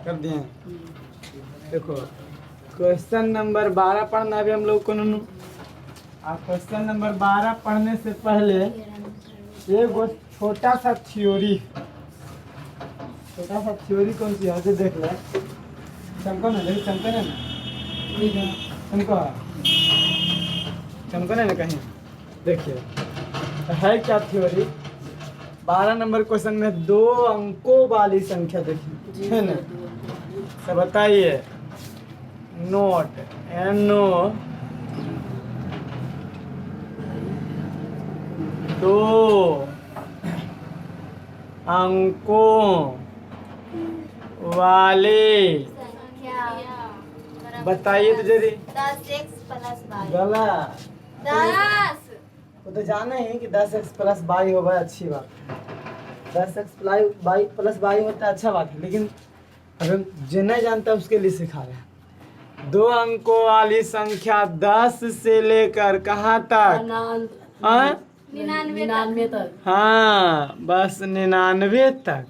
कर दिए। देखो क्वेश्चन नंबर 12 पढ़ना अभी हम लोग को। क्वेश्चन नंबर 12 पढ़ने से पहले एक छोटा सा थ्योरी कौन सी है देख ले। चमको ना, देखो चमको ना, चमको ना कहीं। देखिए है क्या थ्योरी। 12 नंबर क्वेश्चन में 2 अंकों वाली संख्या देखिए है ना। तो बताइए नोट NO 2 अंकों वाले बताइए तो जल्दी। 10x + 22। गलत। 10। वो तो जाने ही कि 10x + 22 होगा, अच्छी बात है। 10x + 22 होता है, अच्छा बात है। लेकिन अगर जो नहीं जानता उसके लिए सिखा रहे हैं। 2 अंकों वाली संख्या 10 से लेकर कहाँ तक? 99 तक। हाँ बस 99 तक।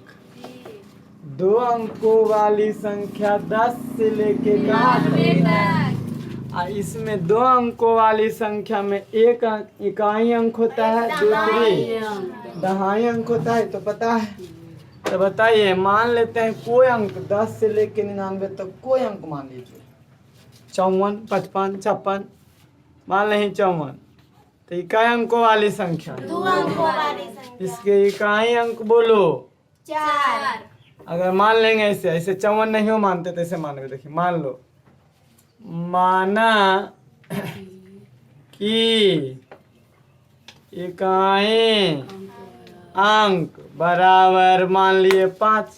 2 अंकों वाली संख्या 10 से लेके कहाँ तक? इसमें 2 अंकों वाली संख्या में एक इकाई अंक होता है, दूसरी दहाई अंक होता है। तो पता है। तो बताइए, मान लेते हैं कोई अंक 10 से लेके 99 तक कोई अंक मान लीजिए। 54, 55, 56 मान लें 54। तो इकाई अंकों वाली संख्या 2 अंकों वाली संख्या। इसके इकाई अंक बोलो 4। अगर मान लेंगे ऐसे 54 नहीं हो मानते तो ऐसे मानोगे। देखिए मान लो, माना कि इकाई अंक बराबर मान लिए 5,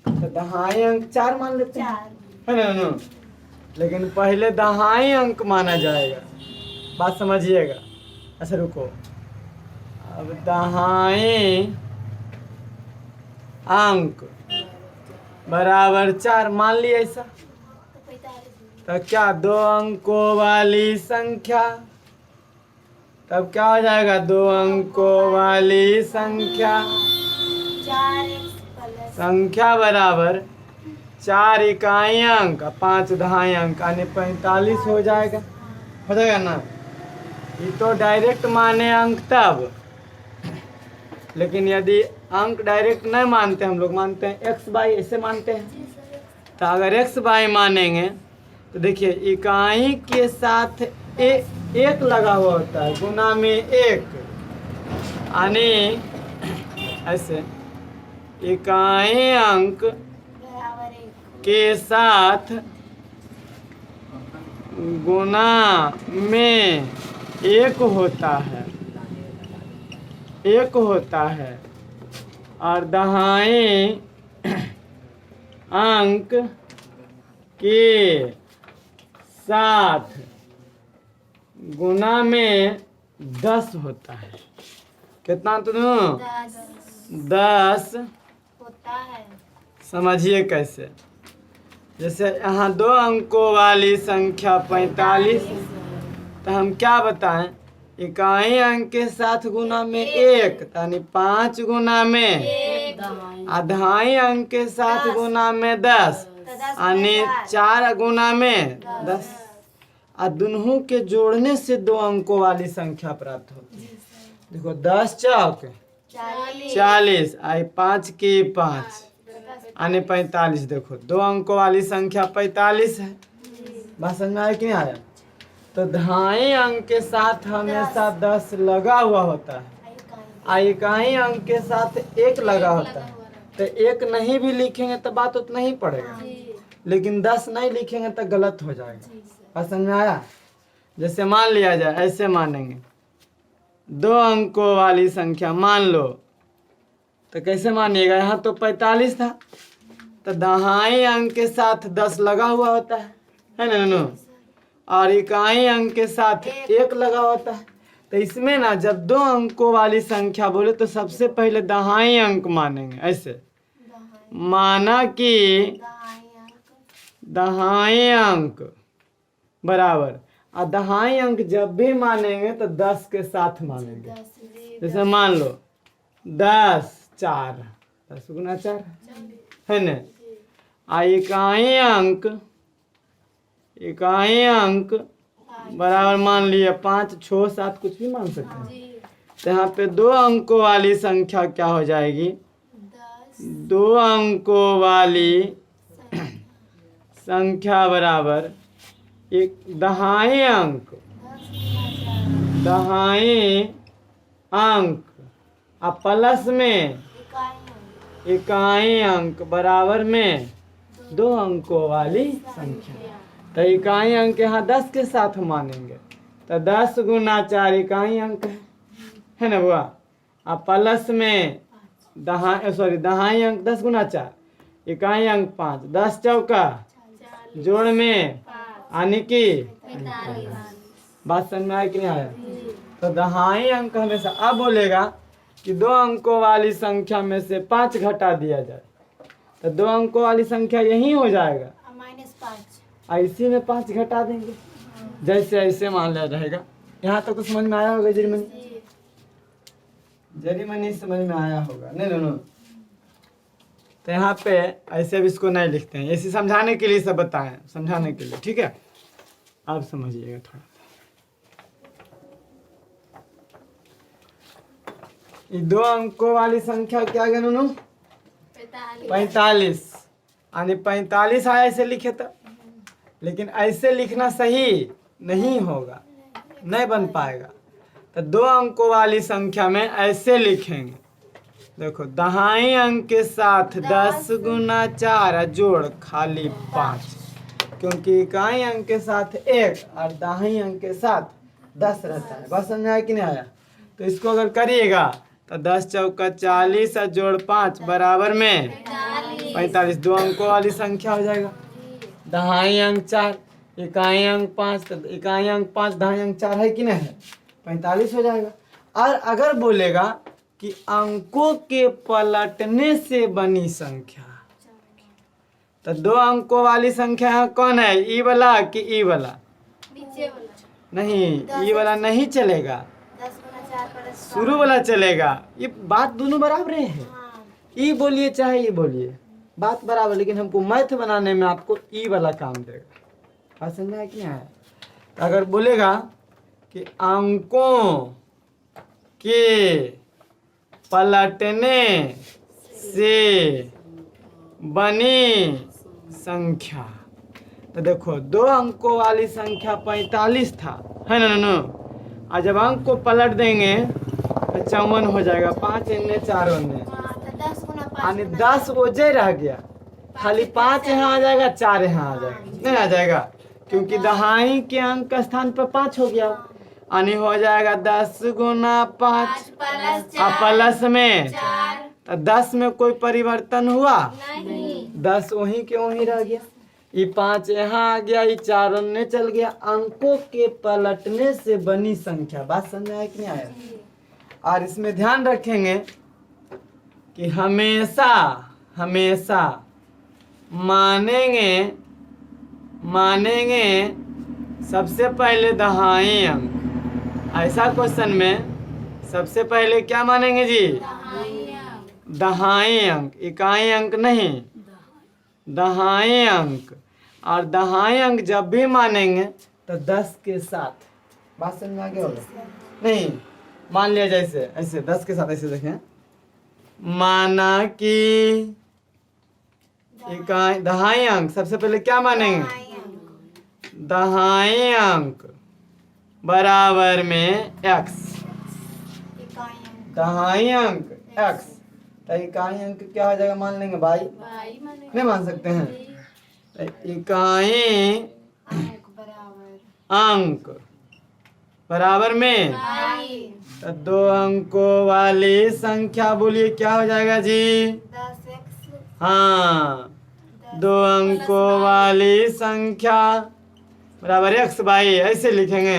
तो दहाई अंक 4 मान लेते हैं, है ना। लेकिन पहले दहाई अंक माना जाएगा, बात समझिएगा। अच्छा रुको, अब दहाई अंक बराबर 4 मान लिया ऐसा। तो क्या 2 अंकों वाली संख्या, तब क्या हो जाएगा? 2 अंकों वाली संख्या 4x संख्या बराबर 4 इकाई अंक 5 दहाई अंक यानी 45 हो जाएगा। हो जाएगा ना। ये तो डायरेक्ट माने अंक तब। लेकिन यदि अंक डायरेक्ट नहीं मानते, हम लोग मानते हैं x बाई, ऐसे मानते हैं। तो अगर x बाई मानेंगे तो देखिए इकाई के साथ एक लगा हुआ होता है, गुना में 1 यानी ऐसे इकाई अंक बराबर 1। के साथ गुना में 1 होता है, 1 होता है। और दहाई अंक के साथ गुना में 10 होता है। कितना तो 10 होता है। समझिए कैसे। जैसे यहाँ 2 अंकों वाली संख्या 45, तो हम क्या बताएं? इकाई अंक के साथ गुना में 1 यानी 5 गुना में, दहाई अंक के साथ गुना में 10 यानी 4 गुना में 10। और दोनों के जोड़ने से 2 अंकों वाली संख्या प्राप्त होती है। देखो 10 चौक 40 आई 5 की 5 यानी 45। देखो 2 अंकों वाली संख्या 45 है। बात समझ में आया कि नहीं आया? तो दहाई अंक के साथ हमेशा 10 लगा हुआ होता है, इकाई अंक के साथ 1 लगा होता है। तो 1 नहीं भी लिखेंगे तो बात उतना ही पड़ेगा, लेकिन 10 नहीं लिखेंगे तो गलत हो जाएगा। बात समझ में आया? जैसे मान लिया जाए, ऐसे मानेंगे 2 अंकों वाली संख्या मान लो, तो कैसे मानिएगा? यहाँ तो 45 था, तो दहाई अंक के साथ 10 लगा हुआ होता है ना नो? और इकाई अंक के साथ 1 लगा होता है। तो इसमें ना जब 2 अंकों वाली संख्या बोले तो सबसे पहले दहाई अंक मानेंगे। ऐसे माना कि दहाई अंक बराबर, और दहाई अंक जब भी मानेंगे तो 10 के साथ मानेंगे। जैसे मान लो 10 4 10 गुना 4 है ना। इकाई अंक बराबर मान लिया 5, 6, 7 कुछ भी मान सकते हैं। जी तो यहाँ पे 2 अंकों वाली संख्या क्या हो जाएगी? 10 2 अंकों वाली संख्या बराबर एक दहाई अंक 10 अब प्लस में इकाई अंक बराबर में 2 अंकों वाली संख्या। तो इकाई अंक यहाँ 10 के साथ मानेंगे तो 10 गुना 4 इकाई अंक है ना बुआ। अब प्लस में दहाई अंक 10 गुना 4 इकाई अंक 5, 10 चौका जोड़ में यानी कि 45। बात समझ में आया कि नहीं आया? तो दहाई अंक हमेशा अब बोलेगा कि 2 अंकों वाली संख्या में से 5 घटा दिया जाए तो 2 अंकों वाली संख्या यही हो जाएगा -5 इसी में 5 घटा देंगे जैसे ऐसे मान लिया रहेगा। यहाँ तक तो समझ में आया होगा जरीमनी समझ में आया होगा नहीं दोनों। तो यहाँ पे ऐसे भी इसको नहीं लिखते हैं, ऐसे समझाने के लिए सब बताएं, समझाने के लिए, ठीक है। आप समझिएगा थोड़ा। ये 2 अंकों वाली संख्या क्या है नूनू? 45 यानी 45 आया ऐसे लिखे तो, लेकिन ऐसे लिखना सही नहीं होगा, नहीं बन पाएगा। तो 2 अंकों वाली संख्या में ऐसे लिखेंगे, देखो दहाई अंक के साथ 10 गुना 4 जोड़ खाली 5, क्योंकि इकाई अंक के साथ 1 और दहाई अंक के साथ 10 रहता है। बस समझ आया कि नहीं आया? तो इसको अगर करिएगा तो 10 चौका 40 और जोड़ 5 बराबर में 45, 2 अंकों वाली संख्या हो जाएगा। दहाई अंक 4 इकाई अंक 5, तो इकाई अंक 5 दहाई अंक 4 है कि नहीं है? 45 हो जाएगा। और अगर बोलेगा कि अंकों के पलटने से बनी संख्या, तो 2 अंकों वाली संख्या कौन है? ई वाला कि ई वाला? नहीं, ई वाला नहीं चलेगा, 10 गुना 4 + शुरू वाला चलेगा। ये बात दोनों बराबर है, ई बोलिए चाहे ई बोलिए, बात बराबर, लेकिन हमको मैथ बनाने में आपको ई वाला काम देगा। बात समझ में आया कि नहीं आया? तो अगर बोलेगा कि अंकों के पलटने से बनी संख्या, तो देखो 2 अंकों वाली संख्या 45 था, है ना ननू? और जब अंक को पलट देंगे तो 54 हो जाएगा, 5 इनने 4 उन्ने, 10 गुना 5 यानी 10 ओजे रह गया, खाली 5 यहाँ आ जाएगा, 4 यहाँ आ जाएगा, नहीं आ जाएगा, क्योंकि दहाई के अंक का स्थान पर 5 हो गया, यानी हो जाएगा 10 गुना 5 प्लस में 4 तो 10 में कोई परिवर्तन हुआ? नहीं, 10 वहीं के वहीं रह गया, ये 5 यहाँ आ गया, ये 4 उन्ने चल गया। अंकों के पलटने से बनी संख्या, बात समझ में आया कि नहीं आया? और इसमें ध्यान रखेंगे कि हमेशा हमेशा मानेंगे सबसे पहले दहाई अंक। ऐसा क्वेश्चन में सबसे पहले क्या मानेंगे जी? दहाई अंक, इकाई अंक नहीं, दहाई अंक। और दहाई अंक जब भी मानेंगे तो 10 के साथ, बात समझ में आ गया होगा? नहीं, मान लिया जैसे ऐसे 10 के साथ ऐसे देखें, माना कि इकाई दहाई अंक सबसे पहले क्या मानेंगे? दहाई अंक बराबर में x, दहाई अंक x, तो इकाई अंक क्या हो जाएगा मान लेंगे भाई? नहीं मान सकते हैं? तो इकाई अंक बराबर में तो 2 अंकों वाली संख्या बोलिए क्या हो जाएगा जी? 10x हाँ, 2 अंकों वाली संख्या बराबर x बाई, ऐसे लिखेंगे,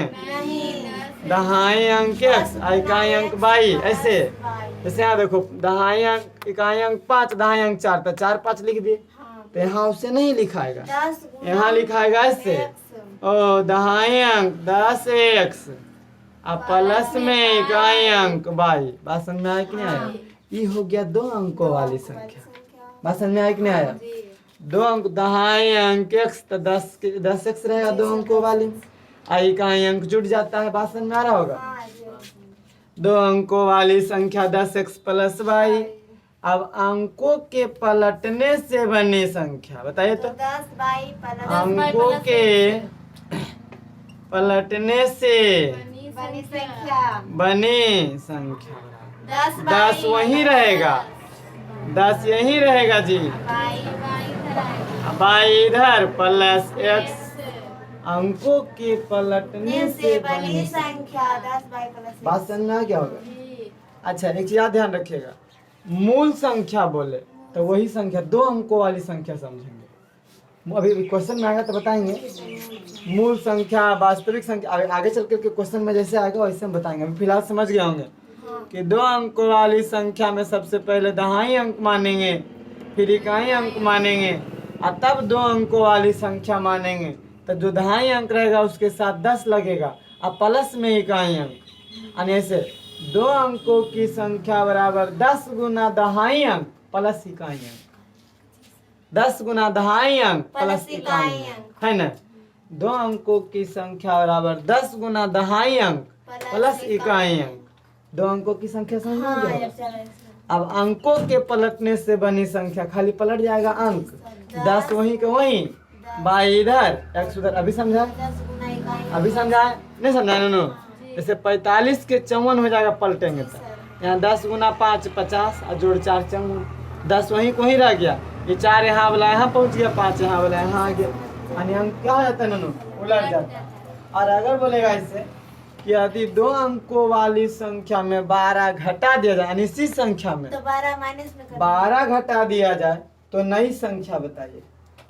दहाई अंक x इकाई अंक बाई, ऐसे। जैसे यहाँ देखो दहाई अंक इकाई अंक 5 दहाई अंक 4, तो 4 5 लिख दिए, तो यहाँ उससे नहीं लिखाएगा, यहाँ लिखाएगा ऐसे, ओ दहाई अंक 10x और प्लस में इकाई अंक बाई। बात समझ में आया कि नहीं आया? ये हो गया 2 अंकों वाली संख्या। बात समझ में आया कि नहीं आया? दो अंक दहाई अंक x, तो 10 x रहेगा 2 अंकों वाली। आई का अंक जुट जाता है, बात समझ में आ रहा होगा। हाँ जी। 2 अंकों वाली संख्या 10x प्लस वाई। अब अंकों के पलटने से बनी संख्या बताइए तो तो। 10 बाई प्लस अंकों के पलटने से बनी संख्या बनी संख्या 10 10 वही रहेगा, 10 यही रहेगा जी। बाई बाई इधर प्लस x, अंकों के पलटने से बनी संख्या 10 बाई प्लस बात समझ में आ गया होगा। अच्छा एक चीज याद ध्यान रखिएगा, मूल संख्या बोले तो वही संख्या 2 अंकों वाली संख्या समझेंगे। अभी क्वेश्चन में आएगा तो बताएंगे मूल संख्या वास्तविक संख्या, आगे चल के क्वेश्चन में जैसे आएगा वैसे हम बताएंगे। अभी फिलहाल समझ गए होंगे कि 2 अंकों वाली संख्या में सबसे पहले दहाई अंक मानेंगे, फिर इकाई अंक मानेंगे, और तब 2 अंकों वाली संख्या मानेंगे। तो जो दहाई अंक रहेगा उसके साथ 10 लगेगा और प्लस में इकाई अंक, यानी ऐसे 2 अंकों की संख्या बराबर 10 गुना दहाई अंक प्लस इकाई अंक। 10 गुना दहाई अंक प्लस इकाई अंक है ना। 2 अंकों की संख्या बराबर 10 गुना दहाई अंक प्लस इकाई अंक। 2 अंकों की संख्या समझ में आ गया। अब अंकों के पलटने से बनी संख्या खाली पलट जाएगा अंक, 10 वहीं के वहीं, बाई इधर x उधर। अभी समझा, 10 गुना इकाई अभी समझा नहीं समझा नो। जैसे 45 के 54 हो जाएगा पलटेंगे तो यहाँ 10 गुना 5 50 और जोड़ 4 54, 10 वहीं को ही रह गया। ये 4 यहाँ वाला यहाँ पहुँच गया, 5 यहाँ वाला यहाँ आ गया, यानी अंक क्या हो जाता है नो, उलट जाता है। और अगर बोलेगा इससे कि यदि 2 अंकों वाली संख्या में 12 घटा दिया जाए, यानी इसी संख्या में तो 12 माइनस में 12 घटा दिया जाए तो नई संख्या बताइए।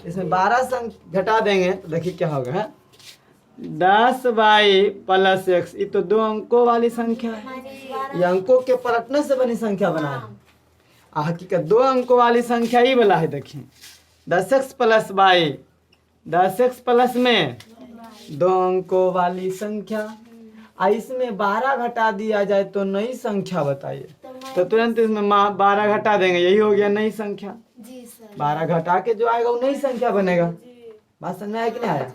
इसमें 12 घटा देंगे तो देखिए क्या होगा है 10 बाई प्लस x। ये तो 2 अंकों वाली संख्या है, ये अंकों के पलटने से बनी संख्या बना है। हकीकत 2 अंकों वाली संख्या ही वाला है। देखिए 10x plus by, 10x plus में 2 अंकों वाली संख्या, इसमें 12 घटा दिया जाए तो नई संख्या बताइए। तो तुरंत इसमें 12 घटा देंगे, यही हो गया नई संख्या। जी सर। 12 घटा के जो आएगा वो नई संख्या बनेगा। बात समझ में आया कि नहीं आया।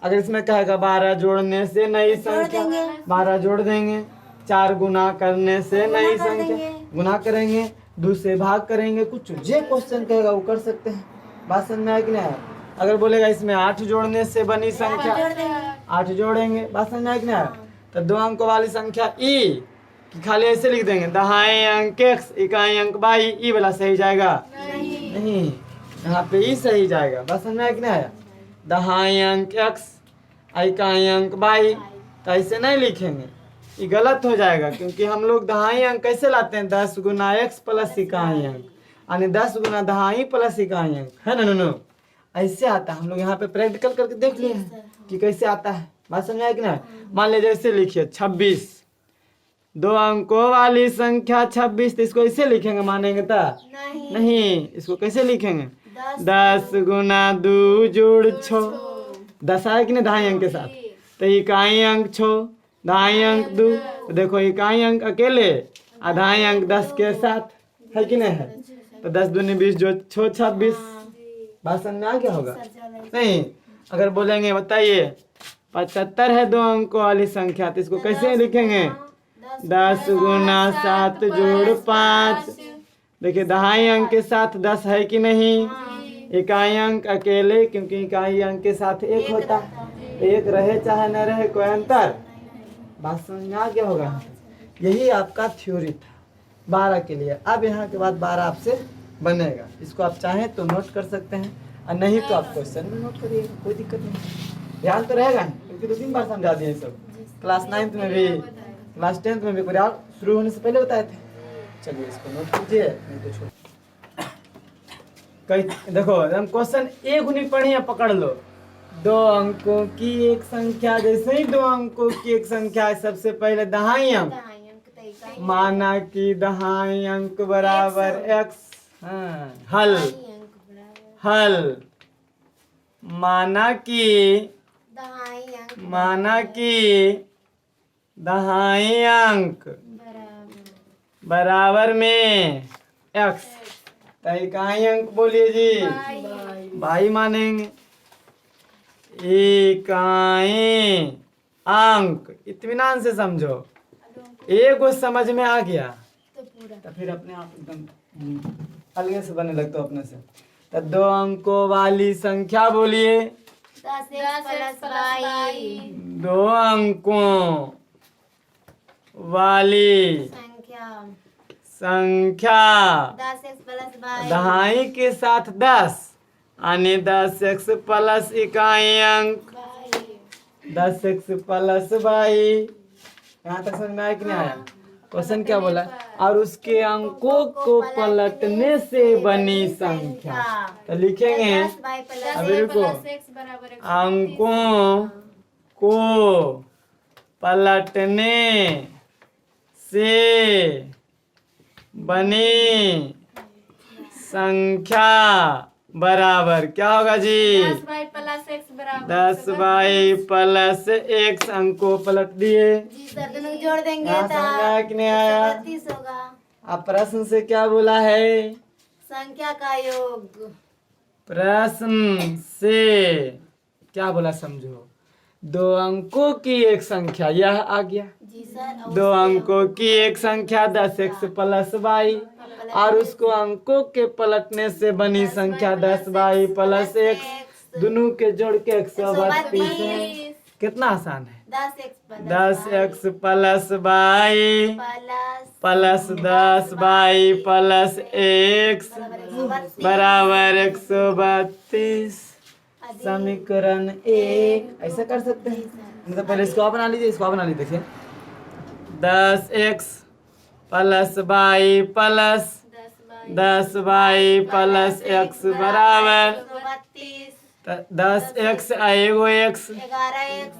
अगर इसमें कहेगा 12 जोड़ने से नई संख्या, 12 जोड़ देंगे, 4 गुना करने से नई संख्या, गुना करेंगे, 2 से भाग करेंगे, कुछ जो क्वेश्चन कहेगा वो कर सकते हैं। बात समझ में आया कि नहीं आया। अगर बोलेगा इसमें 8 जोड़ने से बनी संख्या, 8 जोड़ेंगे। बात समझ में आया कि नहीं आया। तो 2 अंकों वाली संख्या ई कि खाली ऐसे लिख देंगे दहाई अंक x इकाई अंक बाई, ई वाला सही जाएगा नहीं, यहाँ पे ई सही जाएगा। बस समझ में आया कि नहीं आया। दहाई अंक x इकाई अंक बाई, तो ऐसे नहीं लिखेंगे, ये गलत हो जाएगा। क्योंकि हम लोग दहाई अंक कैसे लाते हैं, 10 गुना x प्लस इकाई अंक, यानी 10 गुना दहाई प्लस इकाई अंक है ना। नो ऐसे आता है। हम लोग यहाँ पे प्रैक्टिकल करके देख लिए हैं कि कैसे आता है। बात समझ में आया कि नहीं। मान लीजिए जैसे लिखिए 26, 2 अंकों वाली संख्या 26, तो इसको ऐसे लिखेंगे मानेंगे तो नहीं, इसको कैसे लिखेंगे 10 गुना 2 जोड़ 6, 10 आया कि नहीं दहाई अंक के साथ, तो इकाई अंक 6, दहाई अंक 2, तो देखो इकाई अंक अकेले आधाई अंक 10 के साथ है कि नहीं है। तो 10 दूनी 20 जो 6 26। बात समझ में आ गया होगा नहीं। अगर बोलेंगे बताइए 75 है 2 अंकों वाली संख्या, तो इसको कैसे लिखेंगे 10 गुना 7 जोड़ 5। देखिए दहाई अंक के साथ 10 है कि नहीं, इकाई अंक अकेले, क्योंकि इकाई अंक के साथ 1 होता है, 1 रहे चाहे न रहे कोई अंतर। बात समझ में आ गया होगा। यही आपका थ्योरी था 12 के लिए। अब यहाँ के बाद 12 आपसे बनेगा, इसको आप चाहें तो नोट कर सकते हैं और नहीं तो आप क्वेश्चन में नोट करिएगा, कोई दिक्कत नहीं। ध्यान तो रहेगा क्योंकि 2-3 बार समझा दिए सब, क्लास 9th में भी, क्लास 10th में भी, कुछ शुरू होने से पहले बताए थे। चलिए इसको नोट कीजिए, नहीं तो छोड़ कई। देखो हम क्वेश्चन एक गुनी पढ़िए, पकड़ लो। 2 अंकों की एक संख्या, जैसे ही 2 अंकों की एक संख्या है, सबसे पहले दहाई अंक माना कि दहाई अंक बराबर x। हल हल माना कि दहाई अंक बराबर में x, तो इकाई अंक बोलिए जी बाई मानेंगे। इकाई अंक, इत्मीनान से समझो। एक वो समझ में आ गया तो पूरा तो फिर अपने आप एकदम अलग से बनने लगता हो अपने से। तो 2 अंकों वाली संख्या बोलिए। 10x + y 2 अंकों वाली संख्या 10x + y दहाई के साथ 10 यानी 10x प्लस इकाई अंक 10x प्लस y। यहाँ तक समझ में आया कि नहीं आया? क्वेश्चन क्या बोला? और उसके अंकों को पलटने से बनी संख्या। तो लिखेंगे, 10y + अभी रुको, अंकों को पलटने से बनी संख्या बराबर क्या होगा जी? 10y + x बराबर 10y प्लस x। अंकों पलट दिए। जी सर, दोनों को जोड़ देंगे यहाँ तो समझ में आया कि नहीं आया? 132 होगा। अब प्रश्न से क्या बोला है? संख्या का योग। प्रश्न से क्या बोला समझो? 2 अंकों की एक संख्या, यह आ गया। जी सर, 2 अंकों की एक संख्या 10x प्लस y, और उसको अंकों के पलटने से बनी संख्या 10y प्लस x। दोनों के जोड़ के 132 है। कितना आसान है? 10x plus y plus 10y plus x बराबर 132। समीकरण 1 ऐसा कर सकते हैं। मतलब पहले इसको बना लीजिए, इसको बना लीजिए। देखिए 10x plus y plus 10y plus x बराबर 10x एगो x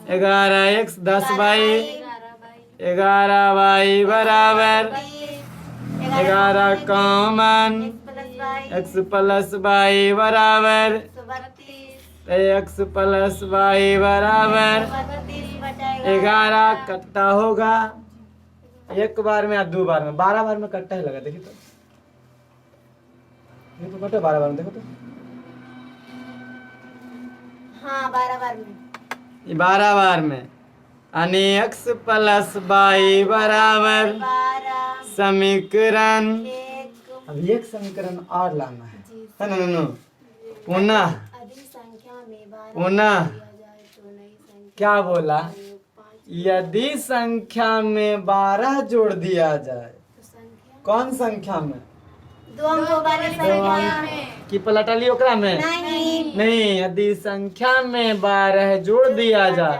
11x 10y 11y बराबर 11 कॉमन x प्लस y बराबर x प्लस y बराबर 11। कट्टा होगा एक बार में या 2 बार में? 12 बार में कट्टा ही लगा। देखिए तो ये तो कट्टा 12 बार में। देखो तो हाँ, 12 बार में। ये 12 बार में यानी x प्लस y बराबर 12 समीकरण। 1 अब एक समीकरण और लाना है जी है ना? नो पुनः अधिक संख्या में 12 पुनः दिया जाए तो नई संख्या क्या बोला? का योग 5 यदि संख्या में 12 जोड़ दिया जाए। तो संख्या कौन संख्या में? 2 अंकों वाली संख्या में कि पलटली ओकरा में? नहीं नहीं, यदि संख्या में 12 जोड़ दिया जाए।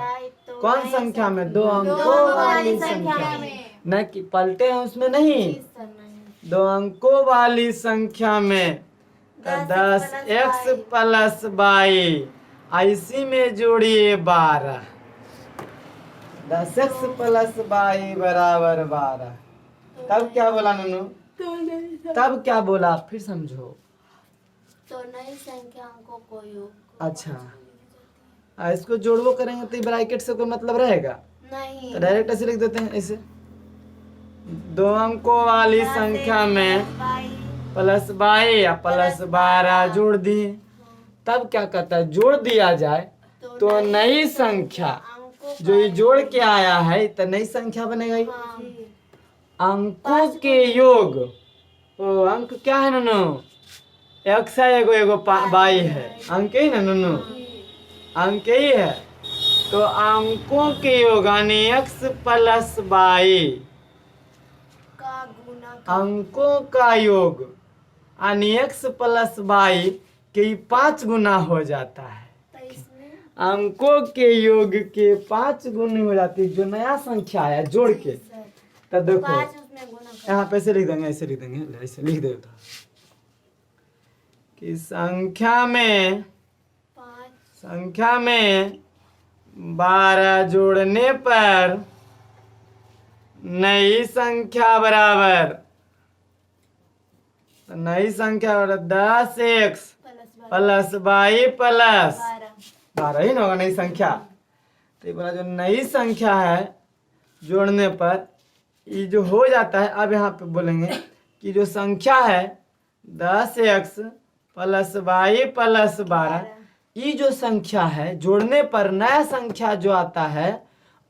तो कौन नई संख्या में? 2 दो अंकों वाली संख्या में। न कि पलटे हैं उसमें नहीं, चीज करना है। 2 अंकों वाली संख्या में। तो 10x प्लस y इसी में जोड़िए 12। 10x प्लस y बराबर 12। तब क्या बोला ननू? तब क्या बोला फिर समझो। तो नई संख्या अंकों को योग। अच्छा, इसको जोड़वो करेंगे तो ब्रैकेट से कोई मतलब रहेगा? नहीं, तो डायरेक्ट ऐसे लिख देते हैं। ऐसे 2 अंकों वाली संख्या में प्लस y या प्लस 12 जोड़ दिए। तब क्या कहता है? जोड़ दिया जाए तो नई संख्या अंकों जो ये जोड़ के आया है तो नई संख्या बनेगा ही। अंकों के योग। ओ अंक क्या है ननू? x है, एगो एगो y है। अंक ही ना ननू? अंक ही है। तो अंकों के योग यानी x प्लस y का गुना अंकों का योग यानी x प्लस y के 5 गुना हो जाता है। तो इसमें अंकों के योग के 5 गुनी हो जाती है जो नया संख्या है जोड़ के। सर, तो देखो 5 उसमें गुना कर। यहाँ पे ऐसे लिख देंगे, ऐसे लिख देंगे, ऐसे लिख दे कि संख्या में 12 जोड़ने पर नई संख्या बराबर, नई संख्या बराबर 10x प्लस y प्लस 12 ही ना होगा नई संख्या। तो ये बोला जो नई संख्या है जोड़ने पर ये जो हो जाता है। अब यहाँ पे बोलेंगे कि जो संख्या है 10x प्लस बाई प्लस 12। ये जो संख्या है जोड़ने पर नया संख्या जो आता है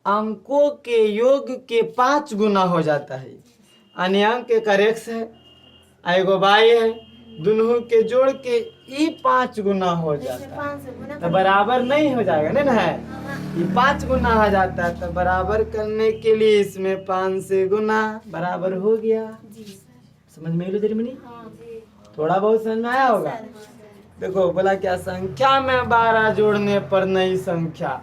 अंकों के योग के 5 गुना हो जाता है। अन्य अंक एक x है एगो बाई है, दोनों के जोड़ के ये 5 गुना हो जाता है तो बराबर नहीं हो जाएगा नहीं ना है। ये 5 गुना हो जाता है तो बराबर करने के लिए इसमें 5 से गुना बराबर हो गया। समझ में लो तेरी मनी? थोड़ा बहुत समझ में आया होगा। देखो बोला क्या संख्या में 12 जोड़ने पर नई संख्या,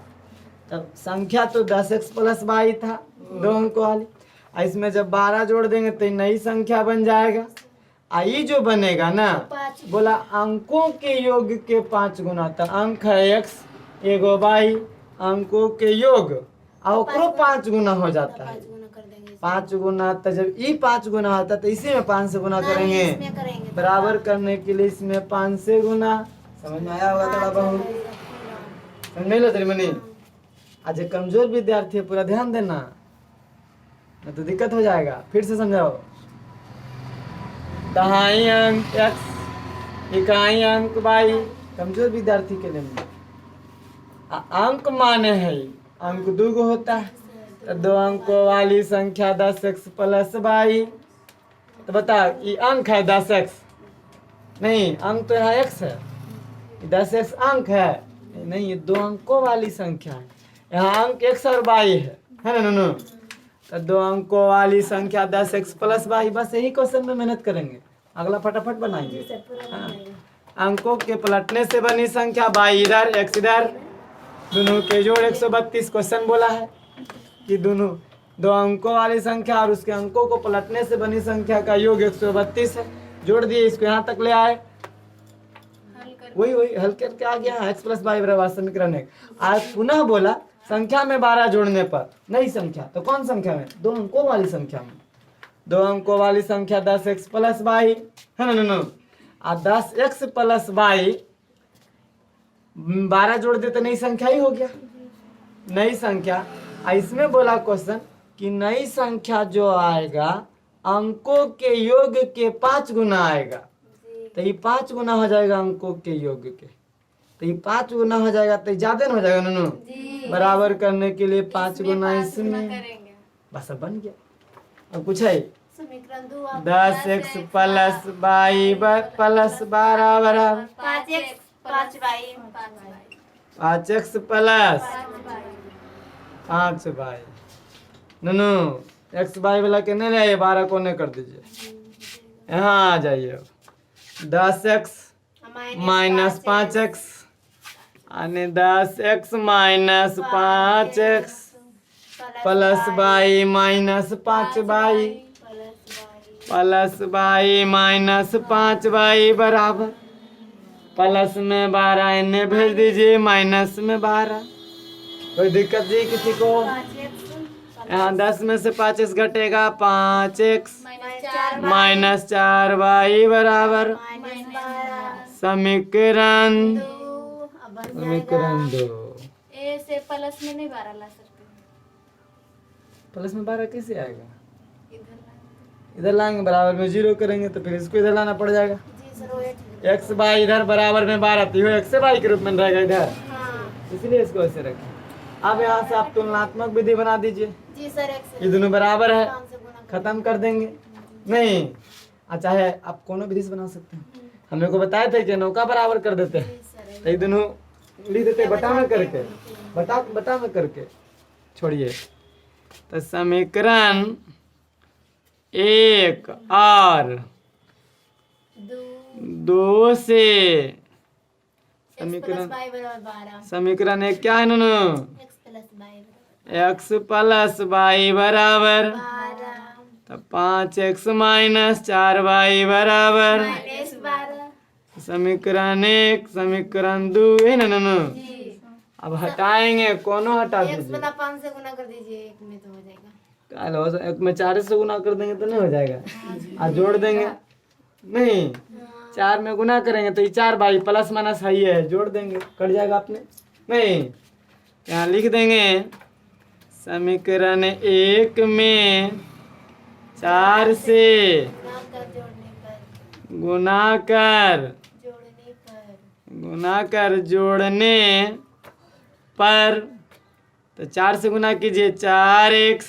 तब संख्या तो 10x प्लस बाई था 2 अंकों वाली, इसमें जब 12 जोड़ देंगे तो नई संख्या बन जाएगा। ये जो बनेगा ना बोला अंकों के योग के 5 गुना, तो अंक है x एगो बाई अंकों के योग और 5 गुना हो जाता है। 5 गुना तो जब ये 5 गुना होता है तो इसी में 5 से गुना करेंगे बराबर करने के लिए इसमें 5 से गुना। समझ में आया होगा थोड़ा बहुत? समझ में लो तेरी मनी? आज एक कमजोर विद्यार्थी है, पूरा ध्यान देना नहीं तो दिक्कत हो जाएगा। फिर से समझाओ। दहाई अंक x इकाई अंक बाई, कमजोर विद्यार्थी के लिए अंक माने है अंक 2 गो होता है तो 2 अंकों वाली संख्या 10x प्लस बाई। तो बता ये अंक है 10x नहीं, अंक तो यहाँ x है, 10x अंक है नहीं, ये 2 अंकों वाली संख्या है। यहाँ अंक x और बाई है ना नूनू? तो 2 अंकों वाली संख्या 10x प्लस बाई। बस यही क्वेश्चन में मेहनत करेंगे, अगला फटाफट बनाएंगे। हाँ। अंकों के पलटने से बनी संख्या बाई इधर x इधर, दोनों के जोड़ 132। क्वेश्चन बोला है कि दोनों 2 अंकों वाली संख्या और उसके अंकों को पलटने से बनी संख्या का योग 132 है। जोड़ दिए, इसको यहाँ तक ले आए, वही हल करके आ गया x प्लस बाई बराबर समीकरण 1। आज पुनः बोला संख्या में 12 जोड़ने पर नई संख्या, तो कौन संख्या में? 2 अंकों वाली संख्या में। 2 अंकों वाली संख्या 10x प्लस बाई है ना? 10x प्लस बाई 12 जोड़ दे तो नई संख्या ही हो गया। नई संख्या इसमें बोला क्वेश्चन कि नई संख्या जो आएगा अंकों के योग के 5 गुना आएगा, तो ये 5 गुना हो जाएगा अंकों के योग के, तो ये 5 गुना हो जाएगा तो ज्यादा हो जाएगा नूनू। बराबर करने के लिए 5 गुना इसमें, बस अब बन गया। अब कुछ है 10x प्लस बाई प्लस 12 बराबर 5x प्लस 5 बाई। नूनू x बाई वाला के नहीं ले 12 को नहीं कर दीजिए, यहाँ आ जाइए। 10x माइनस 5x यानी 10x minus 5x plus by minus 5 by plus by minus 5 by बराबर प्लस में 12 इन्हें भेज दीजिए, माइनस में 12। कोई दिक्कत नहीं किसी को? यहाँ 10 में से 5x घटेगा 5x माइनस 4 बाई बराबर समीकरण 2। ए से प्लस में नहीं 12 ला सकते। प्लस में 12 कैसे आएगा? इधर लाएंगे, बराबर में 0 करेंगे तो फिर इसको इधर लाना पड़ जाएगा। x बाई इधर बराबर में 12 तो x से बाई के रूप में रहेगा इधर, इसलिए इसको ऐसे रखें। अब यहाँ से आप तुलनात्मक विधि बना दीजिए। ये दोनों बराबर है, खत्म कर देंगे। नहीं अच्छा है, आप कोनो विधि से बना सकते हैं। हम लोग को बताए थे कि नौका बराबर कर देते हैं, तो ये दोनों लिख देते बटा में करके, बटा में करके छोड़िए। तो समीकरण 1 और 2 से समीकरण 1 क्या है नूनू? x प्लस बाई बराबर तो 5x माइनस 4 बाई बराबर समीकरण 1 समीकरण 2 है ना नूनू? अब हटाएंगे, कोनो हटा दीजिए। 5 से गुना कर दीजिए, 1 में तो हो जाएगा। हेलो, 1 में 4 से गुना कर देंगे तो नहीं हो जाएगा? आज जोड़ देंगे नहीं, 4 में गुना करेंगे तो ये 4 बाई प्लस माइनस है, ये जोड़ देंगे कट जाएगा अपने। नहीं यहाँ लिख देंगे समीकरण 1 में 4 से गुना कर गुना कर जोड़ने पर, तो 4 से गुना कीजिए, 4x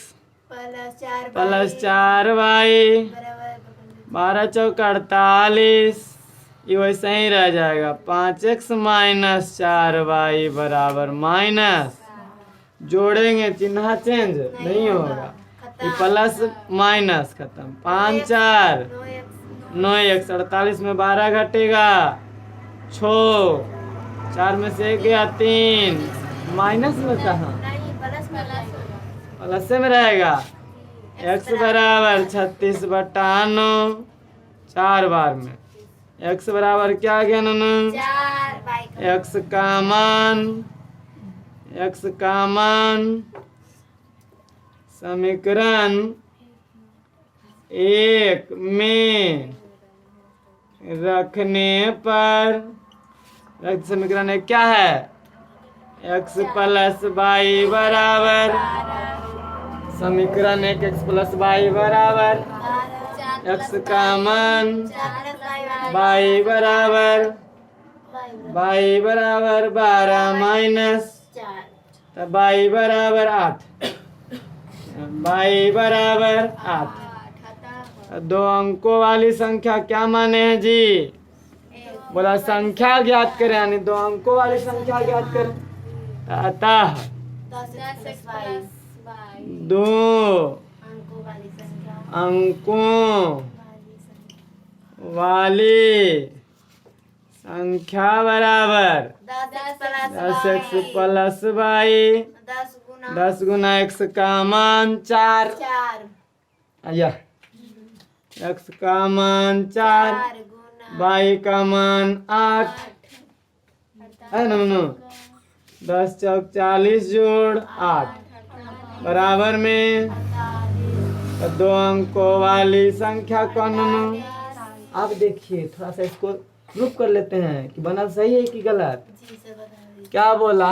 प्लस 4y बराबर 12 चौक 48, ये वैसे ही रह जाएगा। 5x माइनस 4y बराबर माइनस, जोड़ेंगे चिन्ह चेंज नहीं होगा, ये प्लस माइनस खत्म। 5 4 9x 48 में 12 घटेगा 6, 4 में से 1 गया 3, माइनस में कहाँ, नहीं प्लस प्लस में रहेगा। x बराबर 36/9, 4 बार में x बराबर क्या आ गया ननू, 4 बाई x का मान समीकरण 1 में रखने पर, समीकरण 1 क्या है, x प्लस वाई बराबर, समीकरण 1 x प्लस वाई बराबर x का मान वाई बराबर 12 माइनस, तब वाई बराबर 8, वाई बराबर 8। 2 अंकों वाली संख्या क्या माने हैं जी, बोला संख्या ज्ञात करें, यानी 2 अंकों वाली संख्या ज्ञात करें। अतः 2 अंकों वाली संख्या बराबर 10x प्लस वाई, 10 गुना x का मान 4, आया x का मान 4, y का मान 8 है ना, 10 चौक 40 जोड़ 8 बराबर में 2 अंकों वाली संख्या कौन। आप देखिए थोड़ा सा इसको प्रूफ कर लेते हैं कि बना सही है कि गलत। क्या बोला,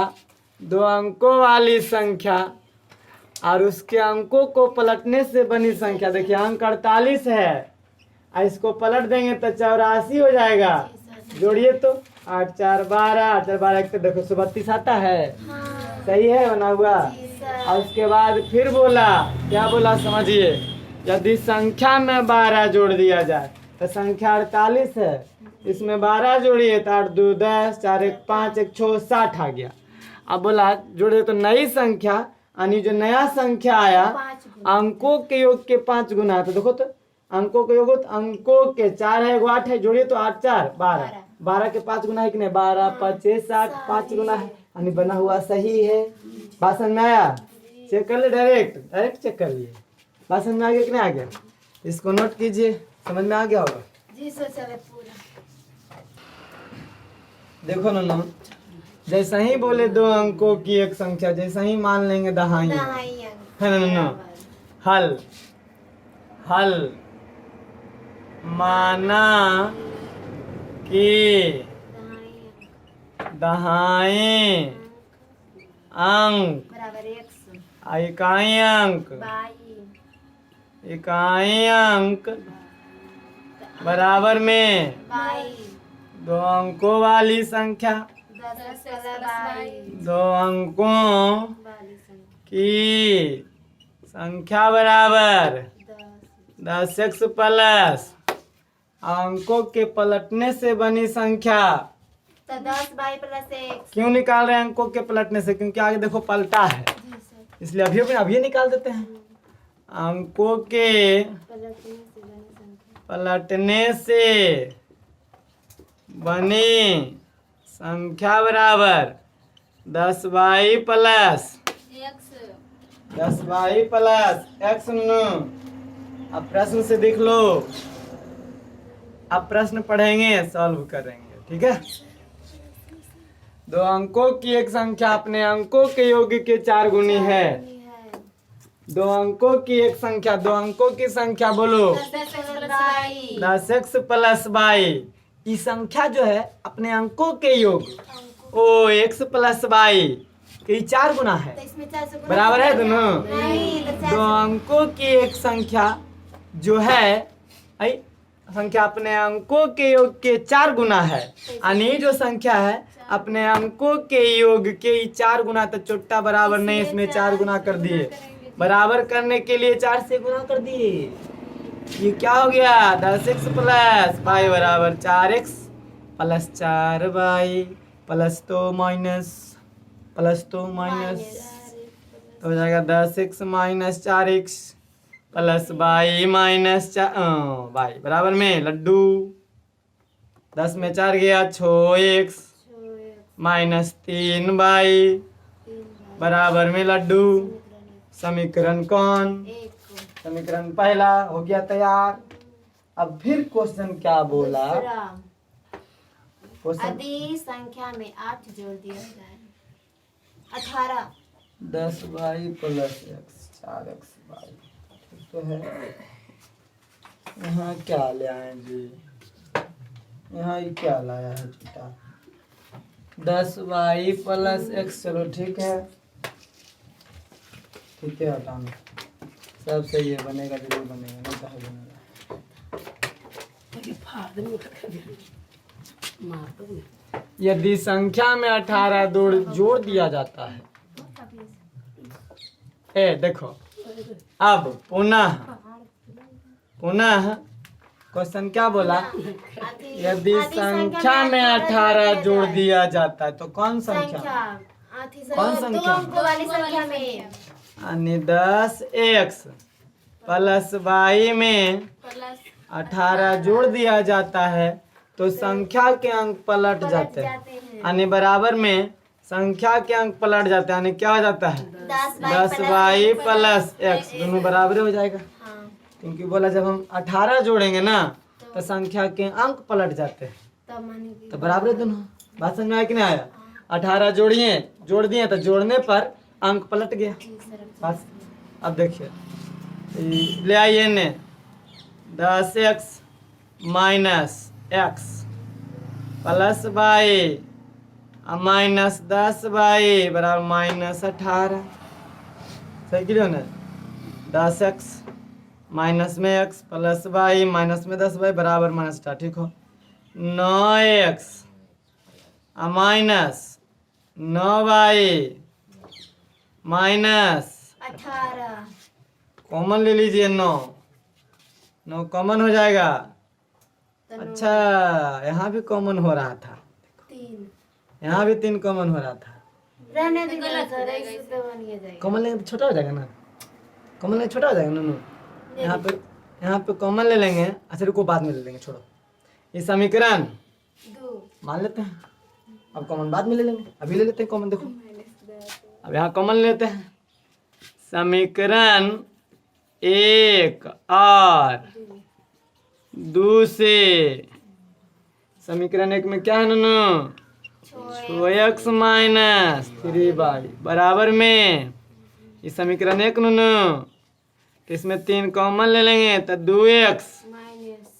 2 अंकों वाली संख्या और उसके अंकों को पलटने से बनी संख्या। देखिए अंक 48 है और इसको पलट देंगे तो 84 हो जाएगा। जोड़िए तो 8 4 12, 8 4 12, एक तो देखो 132 आता है, सही है बना हुआ। और उसके बाद फिर बोला, क्या बोला समझिए, यदि संख्या में 12 जोड़ दिया जाए तो संख्या 48 है, इसमें 12 जोड़िए तो 8 2 10, 4 1 5, 1 6 60 आ गया। अब बोला जोड़े तो नई संख्या, यानी जो नया संख्या आया अंकों के योग के 5 गुना। तो देखो तो अंकों के योग, अंकों के 4 है 8 है, जोड़िए तो 8 4 12, 12 के 5 गुना है कि नहीं, 12 5 6 60, 5 गुना है, यानी बना हुआ सही है। बात समझ में आया, चेक कर ले, डायरेक्ट चेक कर लिए। बात समझ में आ गया कि नहीं आ गया, इसको नोट कीजिए, समझ में आ गया होगा जी सर। चले पूरा देखो ना, जैसा ही बोले 2 अंकों की एक संख्या, जैसा ही मान लेंगे दहाई है ना, हल हल माना कि दहाई अंक बराबर इकाई अंक, इकाई अंक बराबर में 2 अंकों वाली संख्या, 2 अंकों की संख्या बराबर 10x प्लस अंकों के पलटने से बनी संख्या। तो 10 बाई प्लस 1 क्यों निकाल रहे हैं अंकों के पलटने से, क्योंकि आगे देखो पलटा है, इसलिए अभी निकाल देते हैं। अंकों के पलटने से बनी संख्या बराबर 10y प्लस x। अब प्रश्न से देख लो, अब प्रश्न पढ़ेंगे सॉल्व करेंगे, ठीक है। 2 अंकों की एक संख्या अपने अंकों के योग के 4 गुनी है। 2 अंकों की एक संख्या, 2 अंकों की संख्या बोलो 10x प्लस वाई। ये संख्या जो है अपने अंकों के योग, ओ x प्लस वाई के 4 गुना है, बराबर है दोनों। 2 अंकों की एक संख्या जो है संख्या अपने अंकों के योग के 4 गुना है, यानी ये जो संख्या है अपने अंकों के योग के 4 गुना, तो छोटा बराबर नहीं, इसमें 4 गुना कर दिए। बराबर करने के लिए 4 से गुना कर दिए। ये क्या हो गया? 10x प्लस y बराबर 4x प्लस 4y प्लस तो माइनस तो हो जाएगा 10x minus 4x plus y minus y बराबर में लड्डू 10 में 4 गया 6x माइनस 3y बराबर में लड्डू। समीकरण कौन? समीकरण पहला हो गया तैयार। अब फिर क्वेश्चन क्या बोला? क्वेश्चन अधिक संख्या में 8 जोड़ दिया जाए 18। 10y plus x 4x y तो है। यहाँ क्या ले आए जी? यहाँ ये क्या लाया है बेटा? 10y प्लस x, चलो ठीक है हटाना, सब सही है, बनेगा जरूर बनेगा, नहीं कहा बनेगा। यदि संख्या में 18 जोड़ दिया जाता है, देखो अब पुनः क्वेश्चन क्या बोला? यदि संख्या में 18 जोड़ दिया जाता है तो कौन संख्या? कौन संख्या? वाली संख्या में यानी 10x प्लस y में 18 जोड़ दिया जाता है तो संख्या के अंक पलट जाते हैं, यानी बराबर में संख्या के अंक पलट जाते हैं, यानी क्या हो जाता है? 10y प्लस x, दोनों बराबर हो जाएगा। क्योंकि बोला जब हम 18 जोड़ेंगे ना तो संख्या के अंक पलट जाते हैं, तो बराबर दोनों। बात समझ में आया कि नहीं आया? 18 जोड़ दिए तो जोड़ने पर अंक पलट गया बस। अब देखिए ले आइए ने 10x minus x plus y minus 10y बराबर माइनस 18, सही क्लियर ना? 10x माइनस में x प्लस y माइनस में 10y बराबर माइनस 18, ठीक हो। 9x minus 9y minus 18, common ले लीजिए, 9 कॉमन हो जाएगा। अच्छा यहाँ भी कॉमन हो रहा था, 3 यहाँ भी 3 कॉमन हो रहा था। रहने दे, गलत हो जाएगा। कॉमन लेंगे तो छोटा हो जाएगा ना, कॉमन लेंगे छोटा हो जाएगा ना। यहाँ पे कॉमन ले लेंगे। अच्छा रुको, बाद में ले लेंगे, छोड़ो। ये समीकरण 2 मान लेते हैं, अब कॉमन बाद में ले लेंगे, अभी ले लेते हैं कॉमन। देखो अब यहाँ कॉमन लेते हैं। समीकरण 1 और 2 से समीकरण 1 में क्या है नूनू? 6x माइनस 3y बराबर में ये समीकरण 1 नूनू, तो इसमें 3 कॉमन ले लेंगे तो 2x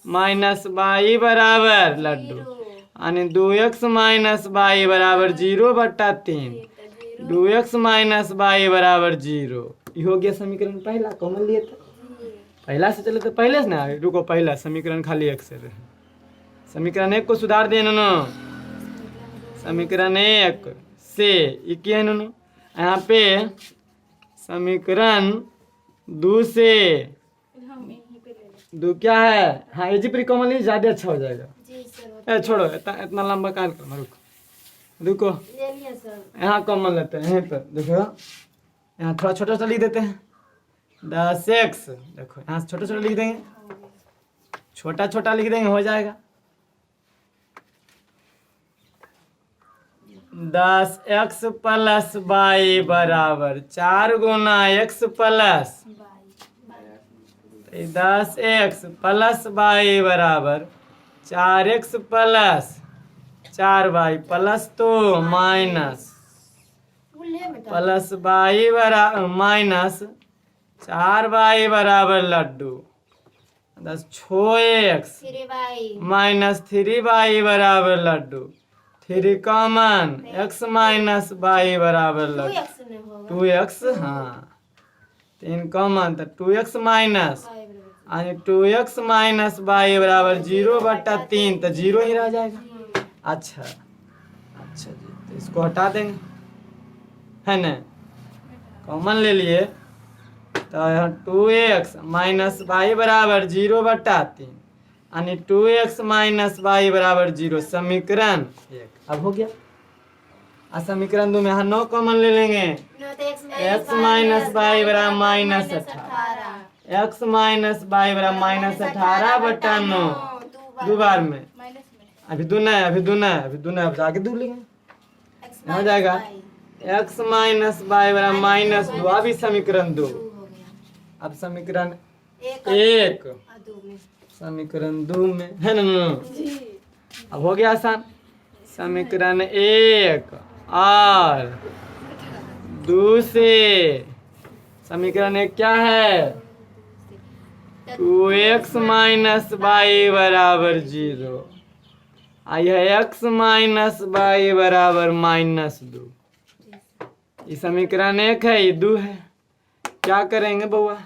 माइनस y बराबर लड्डू, यानी 2x माइनस y बराबर 0/3, 2x माइनस y बराबर 0। ये हो गया समीकरण पहला, कॉमन लिए थे पहला से, चले तो पहले से ना। रुको, पहला समीकरण खाली 1 से रहे। समीकरण 1 को सुधार दे नूनू। समीकरण 1 से ये क्या है नूनू? यहाँ पे समीकरण 2 से 2 क्या है? हाँ ये जी प्री कॉमन लीजिए, ज़्यादा अच्छा हो जाएगा। छोड़ो इतना लंबा कान करना, रुको यहाँ कॉमन लेते हैं। यहीं पर देखो, यहाँ थोड़ा छोटा छोटा लिख देते हैं। 10x, देखो यहाँ छोटा छोटा लिख देंगे, छोटा छोटा लिख देंगे, हो जाएगा। 10x प्लस y बराबर 4 गुना x plus 10x plus y बराबर 4x प्लस 4y प्लस तो माइनस प्लस y बराबर माइनस 4y बराबर लड्डू 6x माइनस 3y बराबर लड्डू, 3 कॉमन x माइनस y बराबर लड्डू 2x, हाँ 3 कॉमन तो 2x माइनस यानी 2x माइनस वाई बराबर 0/3, तो 0 ही रह जाएगा। अच्छा जी, तो इसको हटा देंगे, है ना, कॉमन ले लिए, तो यहाँ 2x माइनस वाई बराबर 0/3 यानी 2x माइनस वाई बराबर 0 समीकरण 1 अब हो गया। और समीकरण 2 में यहाँ 9 कॉमन ले लेंगे, x माइनस वाई बराबर -18, x माइनस वाई बराबर -18/9 दो बार में, अभी दूना है, अब आगे दूर लेंगे, हो जाएगा x माइनस वाई बराबर -2, अभी समीकरण 2। अब समीकरण 1 समीकरण 2 में, है ना, अब हो गया आसान। समीकरण 1 और 2 से समीकरण 1 क्या है, 2x माइनस वाई बराबर 0, आई है x माइनस वाई बराबर -2। ये समीकरण 1 है, ये 2 है। क्या करेंगे बउआ,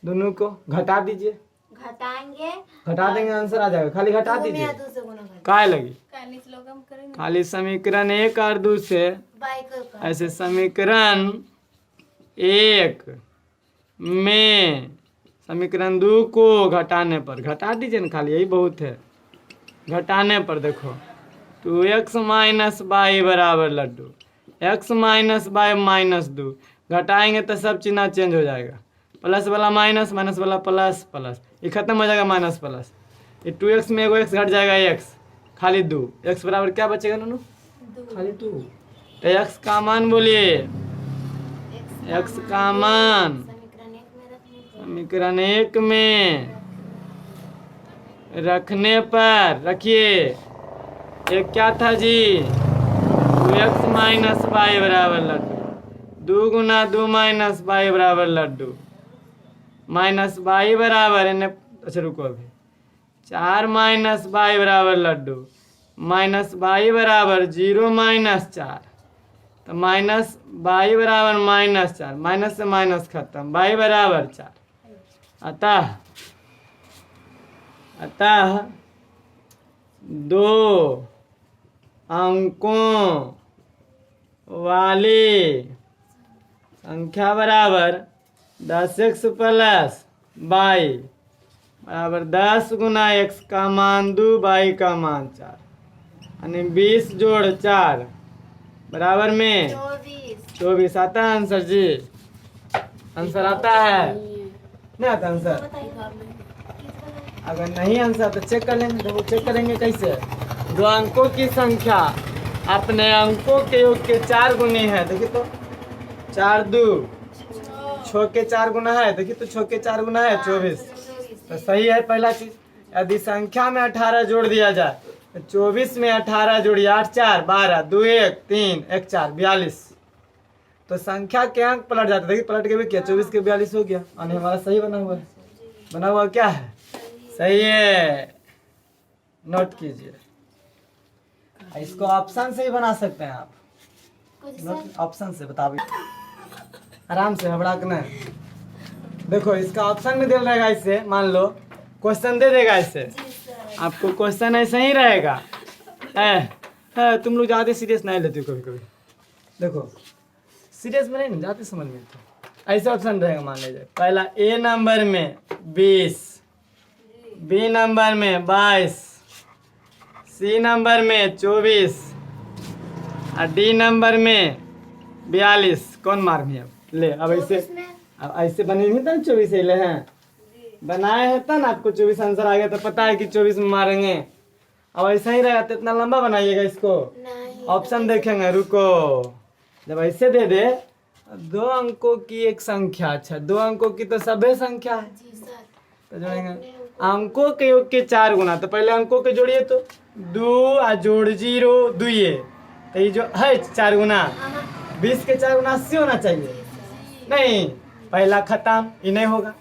दोनों को घटा दीजिए, घटा देंगे, आंसर आ जाएगा, खाली घटा दीजिए, काय लगी, खाली समीकरण 1 और 2 से ऐसे समीकरण 1 में समीकरण 2 को घटाने पर, घटा दीजिए ना, खाली यही बहुत है, घटाने पर देखो 2x माइनस वाई बराबर लड्डू, x माइनस वाई -2, घटाएंगे तो सब चिन्ह चेंज हो जाएगा, प्लस वाला माइनस, माइनस वाला प्लस, प्लस ये खत्म हो जाएगा माइनस प्लस, ये 2x में एगो x घट जाएगा, x खाली 2, x बराबर क्या बचेगा नूनू, खाली 2, तो x का मान बोलिए, x का मान समीकरण 1 में रखने पर, रखिए एक क्या था जी, 2x माइनस वाई बराबर लड्डू, 2 गुना 2 माइनस वाई बराबर लड्डू, माइनस वाई बराबर, अच्छा रुको अभी, 4 माइनस वाई बराबर लड्डू, माइनस वाई बराबर 0 -4, तो माइनस वाई बराबर -4, माइनस से माइनस खत्म, वाई बराबर 4, अतः 2 अंकों वाली संख्या बराबर 10x प्लस वाई बराबर 10 गुना x का मान 2 वाई का मान 4, यानी 20 जोड़ 4 बराबर में 24 आता है आंसर जी, आंसर आता है, नहीं आता आंसर, अगर नहीं आंसर तो चेक कर लेंगे, देखो चेक करेंगे कैसे, 2 अंकों की संख्या अपने अंकों के योग के 4 गुनी है, देखिए तो 4 2 6 के 4 गुना है, देखिए तो 6 के 4 गुना है 24, तो सही है पहला चीज। यदि संख्या में 18 जोड़ दिया जाए तो 24 में 18 जोड़िए, 8 4 12, 2 1 3 1 4 42, तो संख्या के अंक पलट जाते, देखिए पलट के भी किया, 24 के 42 हो गया, यानी हमारा सही बना हुआ है, बना हुआ क्या है, सही है, नोट कीजिए। इसको ऑप्शन से ही बना सकते हैं आप, नोट ऑप्शन से बता, आराम से हबड़ा के नहीं, देखो इसका ऑप्शन में दे रहेगा, इससे मान लो क्वेश्चन दे देगा, इससे आपको क्वेश्चन ऐसे ही रहेगा, है तुम लोग ज़्यादा सीरियस नहीं लेते हो कभी कभी, देखो सीरियस में नहीं जाते समझ में, तो ऐसे ऑप्शन रहेगा, मान लीजिए पहला ए नंबर में 20, बी नंबर में 22, सी नंबर में 24 और डी नंबर में 42, कौन मार्क में, अब ले, अब ऐसे बने नहीं था 24 ले हैं, बनाए हैं तब आपको 24 आंसर आ गया, तो पता है कि 24 में मारेंगे, अब ऐसा ही रहेगा तो इतना लंबा बनाइएगा इसको, ऑप्शन देखेंगे, रुको, जब ऐसे दे दे 2 अंकों की एक संख्या, अच्छा 2 अंकों की तो सभी संख्या है, तो जोड़ेंगे अंकों के योग के 4 गुना, तो पहले अंकों के जोड़िए, तो 2 और जोड़ 0 2 ये, तो ये जो है 4 गुना, 20 के 4 गुना 80 होना चाहिए, नहीं पहला खत्म, ये नहीं होगा।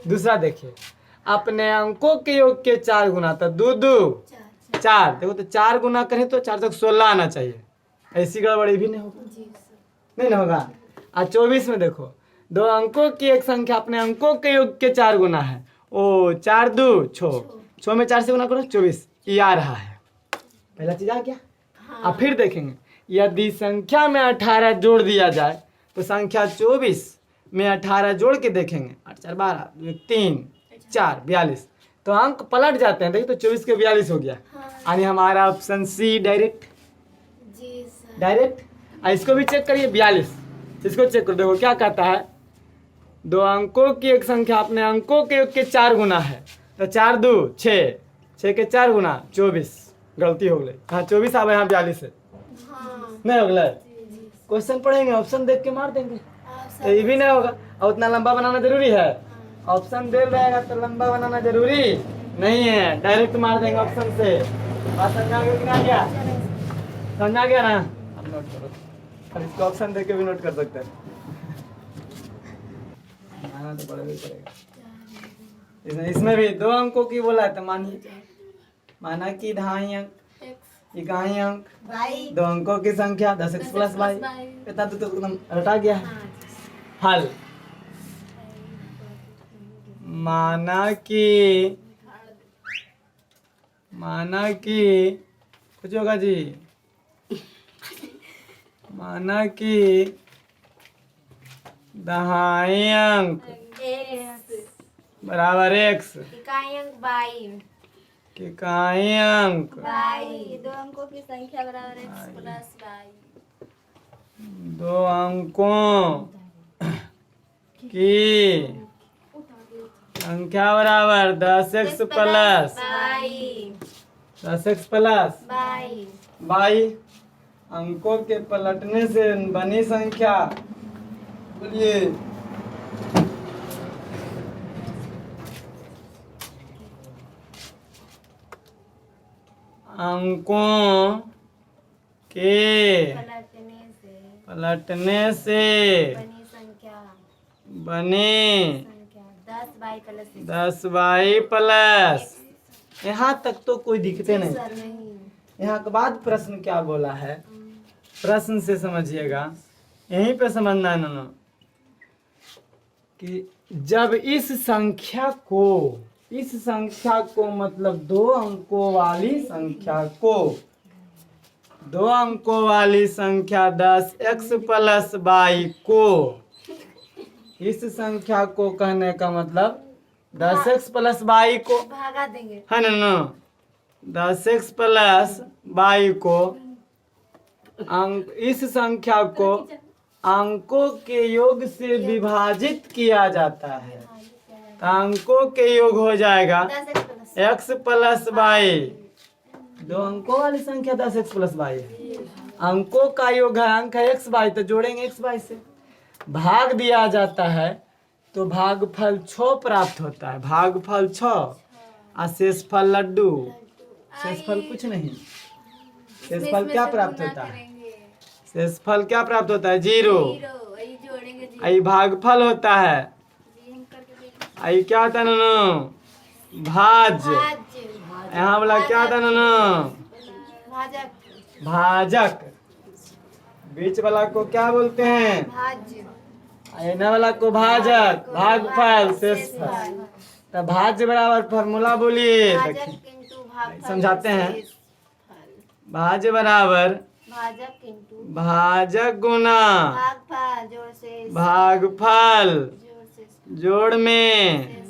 दूसरा देखिए, अपने अंकों के योग के 4 गुना, तो 2 2 4, देखो तो 4 गुना करें तो 4 तक 16 आना चाहिए, ऐसी गड़बड़ी भी नहीं होगा, नहीं ना होगा। और 24 में देखो दो अंकों की एक संख्या अपने अंकों के योग के 4 गुना है। ओ 4 2 6, 6 में 4 से गुना करो 24, ये आ रहा है। पहला चीज आ गया। अब फिर देखेंगे यदि संख्या में 18 जोड़ दिया जाए तो संख्या 24 में 18 जोड़ के देखेंगे, 8 4 12, 3 4 42, तो अंक पलट जाते हैं। देखिए तो 24 के 42 हो गया। यानी हमारा ऑप्शन सी डायरेक्ट। जी सर। डायरेक्ट। इसको भी चेक करिए 42, इसको चेक करो। देखो क्या कहता है, दो अंकों की एक संख्या अपने अंकों के योग के 4 गुना है। तो 4 2 6, 6 के 4 गुना 24, गलती हो गई। हाँ 24 आ यहाँ 42 है। हाँ नहीं हो गया। क्वेश्चन पढ़ेंगे ऑप्शन देख के मार देंगे तो ये भी नहीं होगा। और उतना लंबा बनाना जरूरी है? ऑप्शन दे रहेगा तो लंबा बनाना जरूरी नहीं है, डायरेक्ट मार देंगे ऑप्शन से। बात समझा गया कि नहीं गया? समझा गया ना? अब नोट करो, अब इसको ऑप्शन देख के भी नोट कर सकते हैं। माना तो पड़ेगा ही पड़ेगा। इसमें भी 2 अंकों की बोला है तो मानिए, माना कि 2.5 अंक, 1 अंक, 2 अंकों की संख्या 10x प्लस वाई, इतना तो एकदम रटा गया है। हल माना कि कुछ होगा जी, माना कि 2.5 अंक बराबर x, इकाई अंक बाई, कि इकाई अंक बाई, 2 अंकों की संख्या बराबर x प्लस बाई, 2 अंकों की संख्या बराबर 10x plus by, 10x plus by, by. अंकों के पलटने से बनी संख्या, बोलिए अंकों के पलटने से बनी संख्या बने 10 बाई प्लस 10 बाई प्लस। यहाँ तक तो कोई दिक्कतें नहीं। सर नहीं। यहाँ के बाद प्रश्न क्या बोला है, प्रश्न से समझिएगा, यहीं पे समझना है ना कि जब इस संख्या को मतलब 2 अंकों वाली संख्या को, 2 अंकों वाली संख्या 10x प्लस बाई को, इस संख्या को कहने का मतलब 10x प्लस बाई को भागा देंगे। है ना, 10x प्लस बाई को इस संख्या को अंकों के योग से विभाजित किया जाता है तो अंकों के योग हो जाएगा 10x x प्लस बाई। 2 अंकों वाली संख्या 10x प्लस बाई है, अंकों का योग है, अंक है x बाई, तो जोड़ेंगे x बाई से, भाग दिया जाता है तो भागफल 6 प्राप्त होता है। भागफल 6 और शेषफल लड्डू। शेषफल कुछ नहीं, शेषफल क्या प्राप्त होता है? शेषफल क्या प्राप्त होता है? 0। आई भागफल होता है, आई क्या होता है ना? भाज्य। यहाँ वाला क्या होता है ना? भाजक। बीच वाला को क्या बोलते हैं? ऐना वाला को भाजक, भागफल, शेषफल। तो भाज्य बराबर फॉर्मूला बोलिए, समझाते हैं। भाज्य बराबर भाजक गुना भागफल जोड़ में।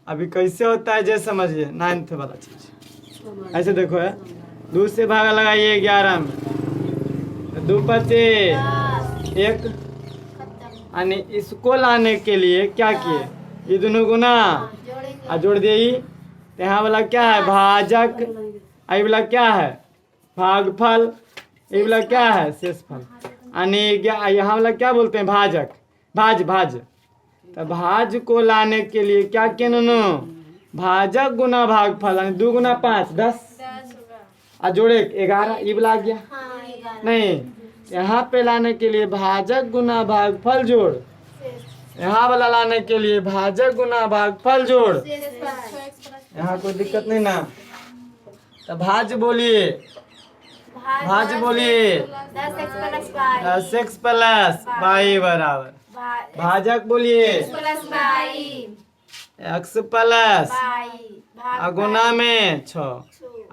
अभी कैसे होता है जैसे समझिए, 9th वाला चीज ऐसे देखो है, 2 से भागा लगाइए 11 में, 2 पचे 1, यानी इसको लाने के लिए क्या किए, ये दोनों गुना और जोड़ दिए। तो यहाँ वाला क्या है? भाजक, आई वाला क्या है? भागफल, ये वाला क्या है? शेषफल। यानी यहाँ वाला क्या बोलते हैं? भाजक, भाज। तो भाज को लाने के लिए क्या किए नो? भाजक गुना भागफल, यानी 2 गुना 5 10 और जोड़े 11, ये वाला आ गया। नहीं, यहाँ पे लाने के लिए भाजक गुना भागफल जोड़, यहाँ वाला लाने के लिए भाजक गुना भागफल जोड़। यहाँ कोई दिक्कत नहीं ना? तो भाज बोलिए, भाज बोलिए 10x plus by, 10x plus by बराबर भाजक बोलिए plus by x plus by भाग अगुना में 6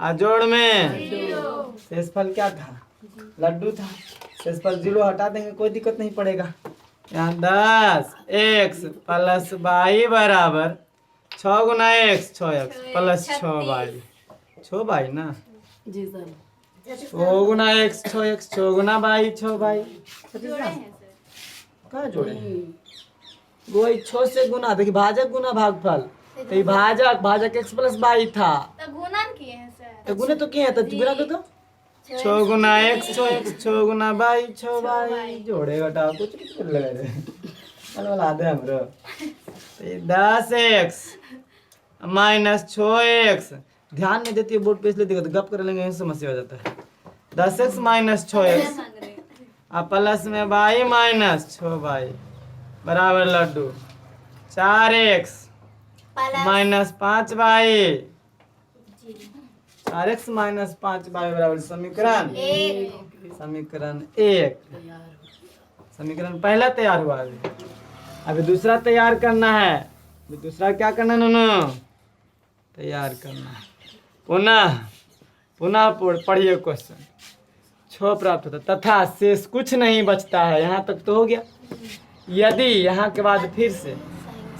अजोड़ में जीरो शेषफल क्या था? लड्डू था। शेषफल 0 हटा देंगे, कोई दिक्कत नहीं पड़ेगा। यहाँ 10x प्लस बाई बराबर 6 गुना x 6x plus 6y 6y ना जी सर। 6 गुना x 6x 6 गुना बाई 6y जोड़े हैं सर। कहाँ जोड़े वही 6 से गुना, देखिए भाजक गुना भागफल, तो ये भाजक x प्लस बाई था, तो गुणन किए हैं सर। तो गुने तो किए हैं, तो गुना दो तो 6 गुना x 6x 6 गुना बाई 6y जोड़े घटाओ कुछ कुछ कर लगा रे वाला दे हमरो। तो ये 10x माइनस 6x, ध्यान नहीं देती है बोर्ड पे इसलिए दिक्कत, गप कर लेंगे यही समस्या हो जाता है। 10x माइनस 6x और प्लस में बाई माइनस 6y बराबर Laddu 4x minus 5y 4x minus 5y बराबर समीकरण समीकरण 1। समीकरण पहला तैयार हुआ अभी दूसरा तैयार करना है। अभी दूसरा क्या करना है नूनू? तैयार करना है। पुनः पुनः पढ़िए क्वेश्चन। 6 प्राप्त होता तथा शेष कुछ नहीं बचता है। यहाँ तक तो हो गया। यदि यहाँ के बाद फिर से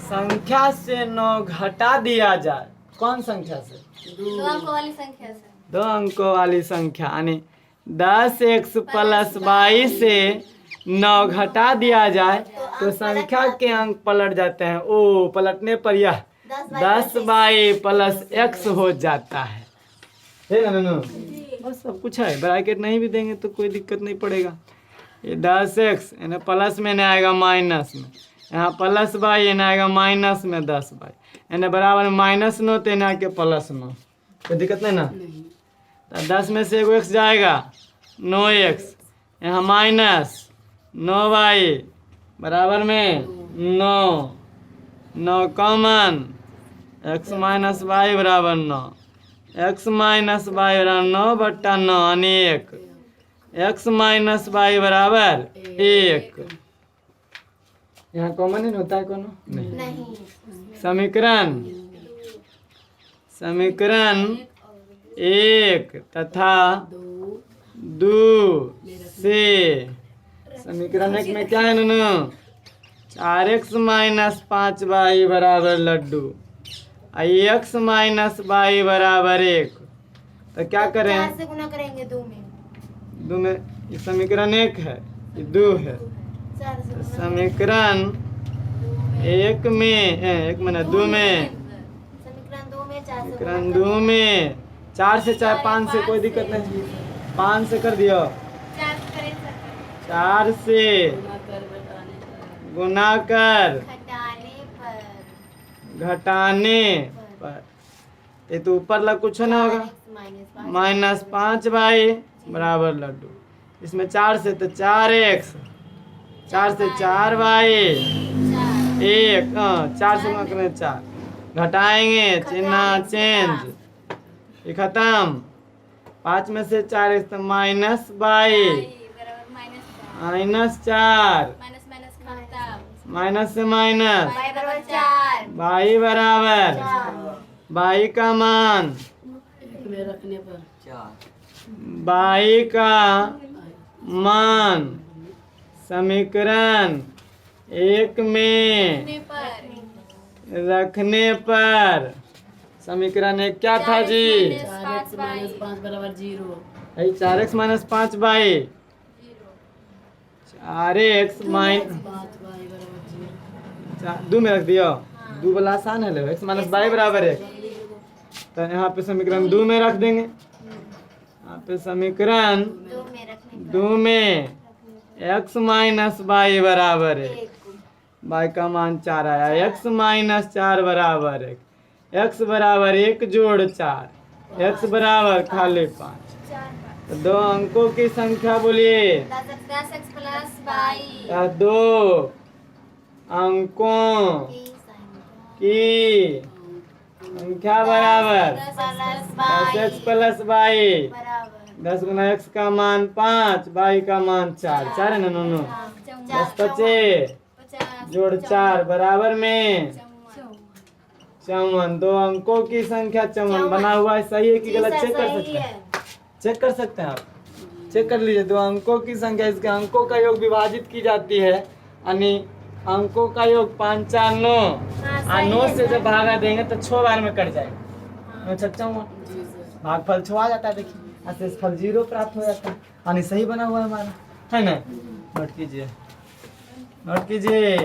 संख्या से 9 घटा दिया जाए, कौन संख्या से? 2 अंकों वाली संख्या से। 2 अंकों वाली संख्या यानी 10x प्लस बाई से 9 घटा दिया जाए तो संख्या के अंक पलट जाते हैं। ओ पलटने पर यह 10y प्लस x हो जाता है। ठीक है ना? बस सब कुछ है। ब्रैकेट नहीं भी देंगे तो कोई दिक्कत नहीं पड़ेगा। ये 10x यानी प्लस में नहीं आएगा माइनस में, यहाँ प्लस बाई यानी आएगा माइनस में 10y यानी बराबर माइनस 9 तो यानी आके प्लस 9। कोई दिक्कत नहीं ना? तो 10 में से एगो x जाएगा 9x, यहाँ माइनस 9y बराबर में 9 कॉमन, x माइनस वाई बराबर 9, x माइनस वाई बराबर 9 बट्टा 9 यानी 1, x माइनस वाई बराबर 1। यहाँ कॉमन नहीं होता है कोनो? नहीं। समीकरण समीकरण 1 तथा 2 से समीकरण 1 में क्या है नूनू? 4x माइनस 5y बराबर लड्डू, x माइनस y बराबर 1। तो क्या करें? 4 से गुना करेंगे 2 में। 2 में ये समीकरण 1 है, ये 2 है। 4 से गुना समीकरण 1 में 1 में 2 में समीकरण 2 में 4 से समीकरण 2 में 4 से 4 5 से कोई दिक्कत नहीं, 5 से कर दियो। 4 से करें सर। 4 से गुना कर घटाने पर ये तो ऊपर लग कुछ ना होगा, माइनस 5y बराबर लड्डू। इसमें 4 से तो 4x, 4 से 4y 1, 4 से गुना करें 4, घटाएंगे चिन्ह चेंज, ये खत्म। 5 में से 4x तो माइनस बाई माइनस 4, माइनस से माइनस बाई बराबर बाई का मान, रखने पर बाई का मान समीकरण 1 में रखने पर समीकरण 1 क्या था जी? 4x माइनस 5 बराबर 0। 4x minus 5 by 4x minus 5y बराबर 0। 2 में रख दियो। 2 वाला आसान है, लो x माइनस बाई बराबर 1। तो यहाँ पे समीकरण 2 में रख देंगे। यहाँ पे समीकरण 2 में x माइनस बाई बराबर 1, बाई का मान 4 आया, x माइनस 4 बराबर 1, x बराबर 1 जोड़ 4, x बराबर खाली 5। तो 2 अंकों की संख्या बोलिए। 10x प्लस बाई 2 अंकों की संख्या बराबर 10x plus by, 10 Guna x का मान 5, बाई का मान 4, 4 है ना नूनू? 10 पचे जोड़ 4 बराबर में 54। 2 अंकों की संख्या 54 बना हुआ है, सही है कि जी गलत? सर, चेक कर सही सकते हैं, है। चेक कर सकते हैं आप, चेक कर लीजिए। 2 अंकों की संख्या, इसके अंकों का योग विभाजित की जाती है, यानी अंकों का योग 5 4 9, हाँ, और सही 9 है से सर। जब भागा देंगे तो 6 बार में कट जाएगा। 9 छक्का हुआ, जी सर। भागफल 6 आ जाता है। देखिए शेषफल 0 प्राप्त हो जाता है, यानी सही बना हुआ है हमारा, है ना? नोट कीजिए, नोट कीजिए।